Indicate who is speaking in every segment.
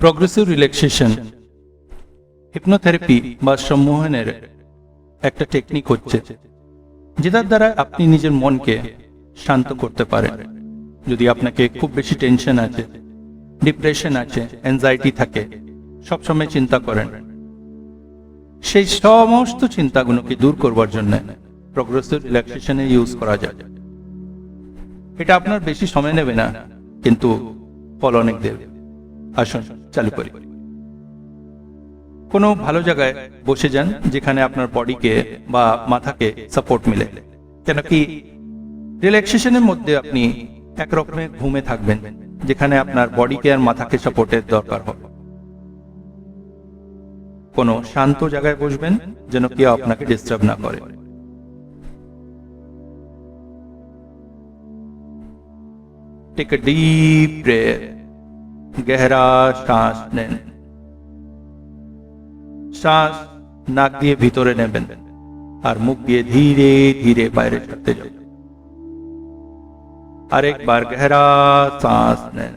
Speaker 1: Progressive relaxation hypnotherapy বা সম্মোহনের একটা technique হচ্ছে যেটার দ্বারা আপনি নিজের মনকে শান্ত করতে পারেন। যদি আপনাকে খুব বেশি টেনশন আছে, ডিপ্রেশন আছে, অ্যাংজাইটি থাকে, সবসময় চিন্তা করেন, সেই সমস্ত চিন্তাগুলোকে দূর করবার জন্য প্রগ্রেসিভ রিল্যাক্সেশনে ইউজ করা যায়। এটা আপনার বেশি সময় নেবে না, কিন্তু ফল অনেক দেবে। আসুন চালু করি। কোনো ভালো জায়গায় বসে যান যেখানে আপনার বডিকে বা মাথাকে সাপোর্ট মিলে, কেন কি রিল্যাক্সেশনের মধ্যে আপনি একরকমের ঘুমে থাকবেন যেখানে আপনার বডিকে আর মাথাকে সাপোর্টের দরকার হবে। কোনো শান্ত জায়গায় বসবেন যেন কেউ আপনাকে ডিস্টার্ব না করে। টেক এ ডিপ ব্রেথ, গহরা শ্বাস নেন। শ্বাস নাক দিয়ে ভিতরে নেবেন আর মুখ দিয়ে ধীরে ধীরে বাইরে ছাড়তে যাবেন। আরেকবার গহরা শ্বাস নেন।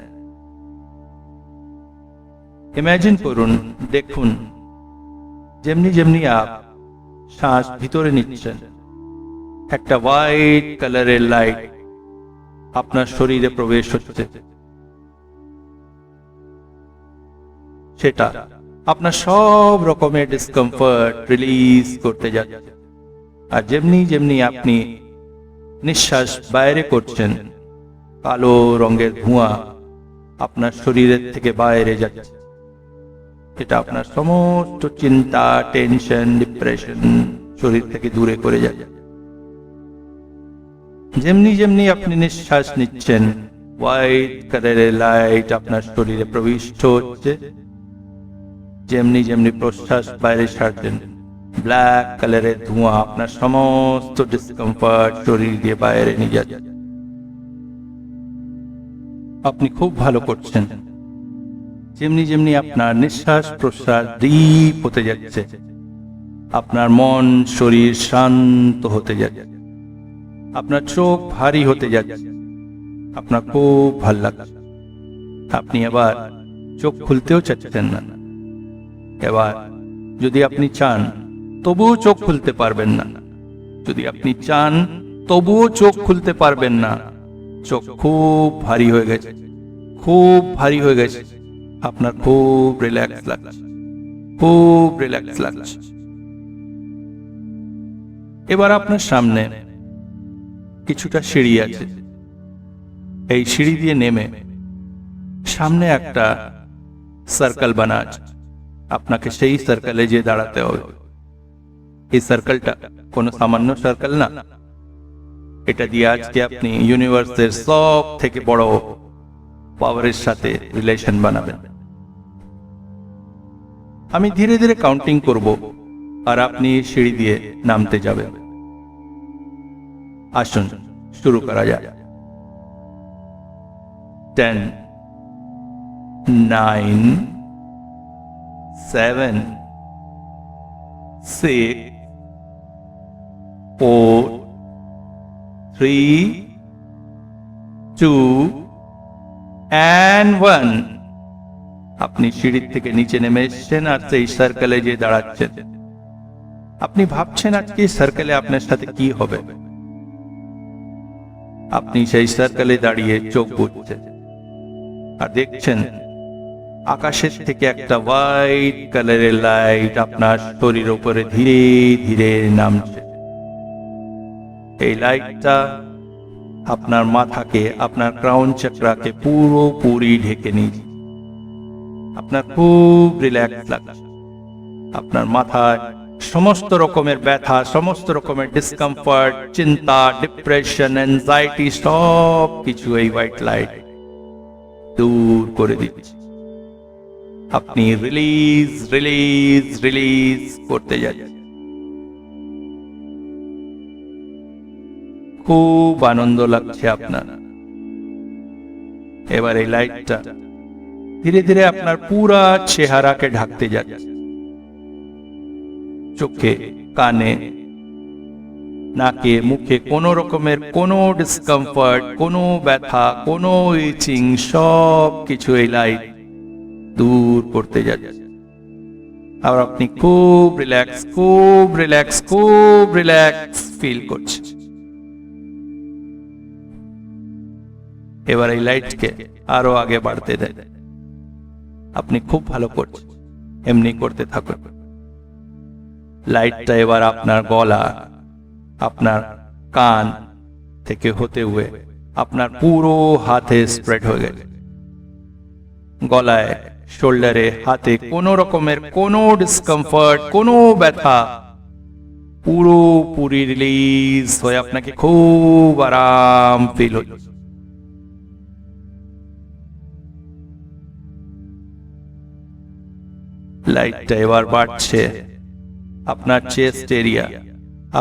Speaker 1: ইমাজিন করুন, দেখুন যেমনি যেমনি আপ শ্বাস ভিতরে নিচ্ছেন, একটা হোয়াইট কালারের লাইট আপনার শরীরে প্রবেশ হচ্ছে। সেটা আপনার সব রকমের ডিসকমফর্ট রিলিজ করতে যাচ্ছে। আর যেমনি যেমনি আপনি নিঃশ্বাস বাইরে করছেন, কালো রঙের ধোঁয়া আপনার শরীরের থেকে বাইরে যাচ্ছে। এটা আপনার সমস্ত চিন্তা, টেনশন, ডিপ্রেশন শরীর থেকে দূরে করে যাচ্ছে। যেমনি যেমনি আপনি নিঃশ্বাস নিচ্ছেন, হোয়াইট কালারের লাইট আপনার শরীরে প্রবিষ্ট হচ্ছে। যেমনি যেমনি প্রশ্বাস বাইরে ছাড়ছেন, ব্ল্যাক কালারের ধোঁয়া আপনার সমস্ত ডিসকমফর্ট শরীর দিয়ে বাইরে নিয়ে যাচ্ছে। আপনি খুব ভালো করছেন। যেমনি যেমনি আপনার নিঃশ্বাস প্রশ্বাস ডিপ হতে যাচ্ছে, আপনার মন শরীর শান্ত হতে যাচ্ছে, আপনার চোখ ভারী হতে যাচ্ছে, আপনার খুব ভালো লাগছে। আপনি এবার চোখ খুলতেও চাচ্ছেন না। এবার যদি আপনি চান তবুও চোখ খুলতে পারবেন না। যদি আপনি চান তবুও চোখ খুলতে পারবেন না। চোখ খুব ভারী হয়ে গেছে, খুব ভারী হয়ে গেছে। আপনার খুব রিল্যাক্স লাগছে, খুব রিল্যাক্স লাগছে। এবার আপনার সামনে কিছুটা সিঁড়ি আছে। এই সিঁড়ি দিয়ে নেমে সামনে একটা সার্কেল বানা আছে। আপনাকে সেই সার্কেলে যে দাঁড়াতে হবে। এই সার্কেলটা কোনো সামান্য সার্কেল না। এটা দিয়ে আজকে আপনি ইউনিভার্সের সব থেকে বড় পাওয়ারের সাথে রিলেশন বানাবেন। আমি ধীরে ধীরে কাউন্টিং করব আর আপনি সিঁড়ি দিয়ে নামতে যাবেন। আসুন শুরু করা যাক। 10, 9, 7, 6, 4, 3, 2 and 1। আপনি সিঁড়ির থেকে নিচে নেমে এসেছেন আর সেই সার্কেলে যে দাঁড়াচ্ছেন। আপনি ভাবছেন আজকে সার্কেলে আপনার সাথে কি হবে। আপনি সেই সার্কেলে দাঁড়িয়ে চোখ বুজছেন আর দেখছেন আকাশের থেকে একটা হোয়াইট কালারের লাইট আপনার শরীর উপরে ধীরে ধীরে নামছে। এই লাইটটা আপনার মাথাকে, আপনার ক্রাউন চক্রাকে পুরোপুরি ঢেকে নিয়েছে। আপনার খুব রিল্যাক্স লাগছে। আপনার মাথায় সমস্ত রকমের ব্যথা, সমস্ত রকমের ডিসকমফর্ট, চিন্তা, ডিপ্রেশন, অ্যাংজাইটি সব কিছু এই হোয়াইট লাইট দূর করে দিচ্ছে। আপনি রিলিজ রিলিজ রিলিজ করতে যাচ্ছেন। খুব আনন্দ লাগছে আপনার। এবার এই লাইটটা ধীরে ধীরে আপনার পুরা চেহারাকে ঢাকতে যাচ্ছে। চোখে, কানে, নাকে, মুখে কোনো রকমের কোনো ডিসকমফর্ট, কোনো ব্যথা, কোনো ইচিং সব কিছু এই লাইট দূর করতে যাচ্ছে। আর আপনি খুব রিল্যাক্স, খুব রিল্যাক্স, খুব রিল্যাক্স ফিল করছেন। এবার এই লাইটকে আরো আগে বাড়তে দেন। আপনি খুব ভালো করছেন, এমনি করতে থাকুন। লাইটটা এবার আপনার গলা, আপনার কান থেকে হতে হয়ে আপনার পুরো হাতে স্প্রেড হয়ে গেছে। গলায়, শোল্ডারে, হাতে কোনো রকমের কোনো ডিসকমফর্ট, কোনো ব্যথা পুরোপুরি রিলিজ হয়ে আপনাকে খুব আরাম ফিল হচ্ছে। লাইটটা এবার বাড়ছে আপনার চেস্ট এরিয়া,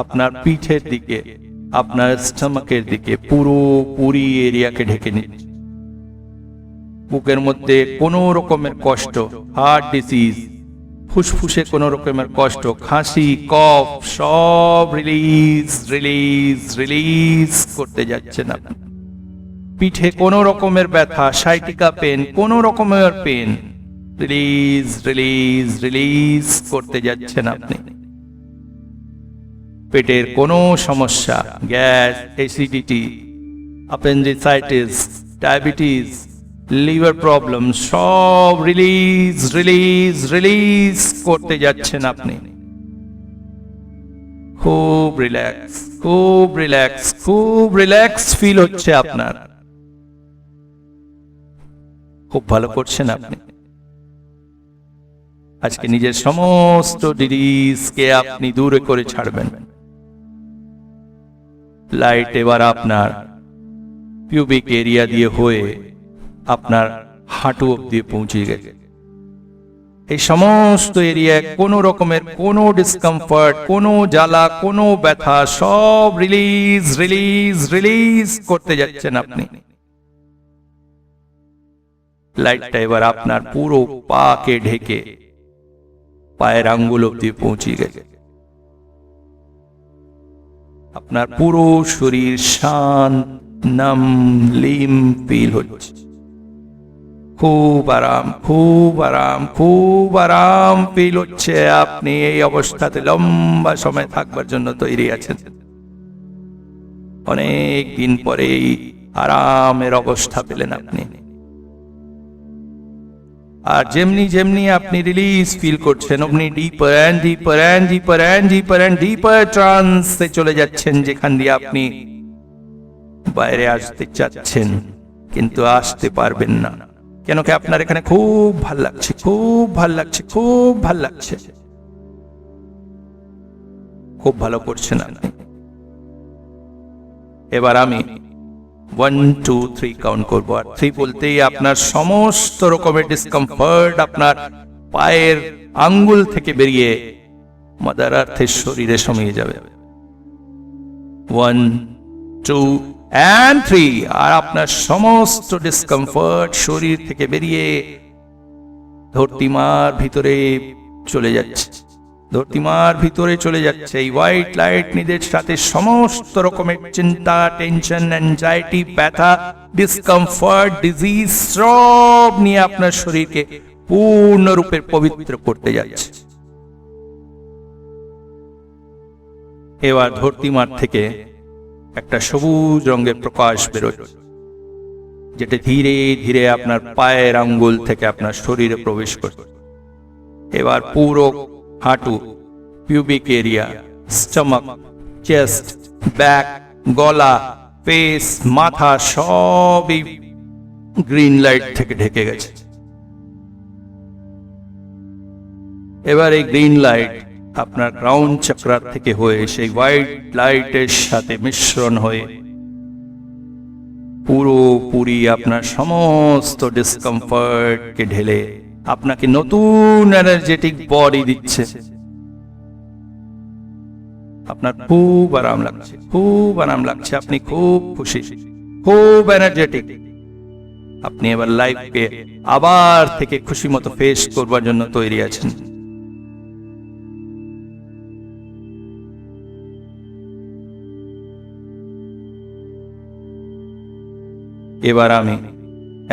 Speaker 1: আপনার পিঠের দিকে, আপনার স্টমাকের দিকে, পুরোপুরি এরিয়াকে ঢেকে নিচ্ছে। বুকের মধ্যে কোনো রকমের কষ্ট, হার্ট ডিজিজ, ফুসফুসে কোনো রকমের কষ্ট, খাসি, কফ সব রিলিজ রিলিজ রিলিজ করতে যাচ্ছেন আপনি। পিঠে কোনো রকমের ব্যথা, সাইটিকা পেন, কোনো রকমের পেন রিলিজ রিলিজ রিলিজ করতে যাচ্ছেন আপনি। পেটের কোনো সমস্যা, gas, acidity, appendicitis, diabetes, liver problem সব রিলিজ রিলিজ রিলিজ করতে যাচ্ছেন আপনি। খুব রিল্যাক্স, খুব রিল্যাক্স, খুব রিল্যাক্স ফিল হচ্ছে আপনার। খুব ভালো করছেন আপনি। আজকে নিজের সমস্ত ডিজিজকে আপনি দূরে করে ছাড়বেন। লাইট এবার আপনার পিউবিক এরিয়া দিয়ে হয়ে আপনার হাঁটু অবধি পৌঁছে গেছে। এই সমস্ত এরিয়ায় কোনো রকমের কোনো ডিসকমফর্ট, কোনো জ্বালা, কোনো ব্যথা সব রিলিজ রিলিজ রিলিজ করতে যাচ্ছেন আপনি। লাইটটা এবার আপনার পুরো পাকে ঢেকে পায়ের আঙ্গুল অবধি পৌঁছে গেছে। আপনার পুরো শরীর শান্ত, নম, লিম ফিল হচ্ছে। খুব আরাম, খুব আরাম, খুব আরাম ফিল হচ্ছে। আপনি এই অবস্থাতে লম্বা সময় থাকবার জন্য তৈরি আছেন। অনেক দিন পরে এই আরামের অবস্থা পেলেন আপনি। আর যেমনি যেমনি আপনি রিলিজ ফিল করছেন, আপনি ডিপার এন্ড ডিপার এন্ড ডিপার এন্ড ডিপার এন্ড ডিপার ট্রান্সে চলে যাচ্ছেন, যেখান দিয়ে আপনি বাইরে আসতে চাচ্ছেন কিন্তু আসতে পারবেন না। কেন কি আপনার এখানে খুব ভাল লাগছে, খুব ভাল লাগছে, খুব ভাল লাগছে। খুব ভালো করছেন আপনি। এবার আমি 1, 2, 3 কাউন্ট করবো, আর 3 বলতেই আপনার সমস্ত রকমের ডিসকমফর্ট আপনার পায়ের আঙ্গুল থেকে বেরিয়ে মাদার আর্থের শরীরে সমিয়ে যাবে। 1, 2 and 3। আর আপনার সমস্ত ডিসকমফর্ট শরীর থেকে বেরিয়ে ধরতিমার ভিতরে চলে যাচ্ছে, ধরতিমার ভিতরে চলে যাচ্ছে। এই হোয়াইট লাইট নিজের সাথে সমস্ত রকমের চিন্তা, টেনশন, অ্যাংজাইটি, ব্যথা, ডিসকমফর্ট, ডিজিজ সব নিয়ে আপনার শরীরকে পূর্ণরূপে পবিত্র করতে যাচ্ছে। এবার ধরতিমার থেকে একটা সবুজ রঙের প্রকাশ বেরোয়, যেটা ধীরে ধীরে আপনার পায়ের আঙ্গুল থেকে আপনার শরীরে প্রবেশ করে। এবার পুরো হাঁটু, pubic area, stomach, chest, back, গলা, ফেস, মাথা সবই গ্রিন লাইট থেকে ঢেকে গেছে। এবার এই গ্রিন লাইট আপনার ক্রাউন চক্রার থেকে হয়ে সেই হোয়াইট লাইটের সাথে মিশ্রণ হয়ে পুরোপুরি আপনার সমস্ত ডিসকমফর্টকে ঢেলে আপনাকে নতুন এনার্জেটিক বডি দিচ্ছে। আপনার খুব আরাম লাগছে, খুব আরাম লাগছে, আপনি খুব খুশি, খুব এনার্জেটিক। আপনি এবার লাইফকে আবার থেকে খুশি মতো ফেস করবার জন্য তৈরি আছেন। এবার আমি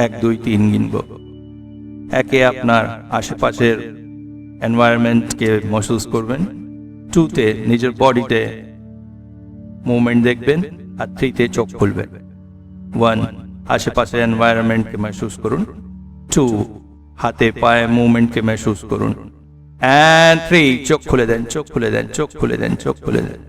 Speaker 1: 1, 2, 3 গিনব। একে আপনার আশেপাশের এনভায়রনমেন্টকে মহসুস করবেন, 2তে নিজের বডিতে মুভমেন্ট দেখবেন, আর 3তে চোখ খুলবেন। 1 আশেপাশের এনভায়রনমেন্টকে মহসুস করুন, 2 হাতে পায়ে মুভমেন্টকে মহসুস করুন, and 3 চোখ খুলে দেন, চোখ খুলে দেন, চোখ খুলে দেন, চোখ খুলে দেন।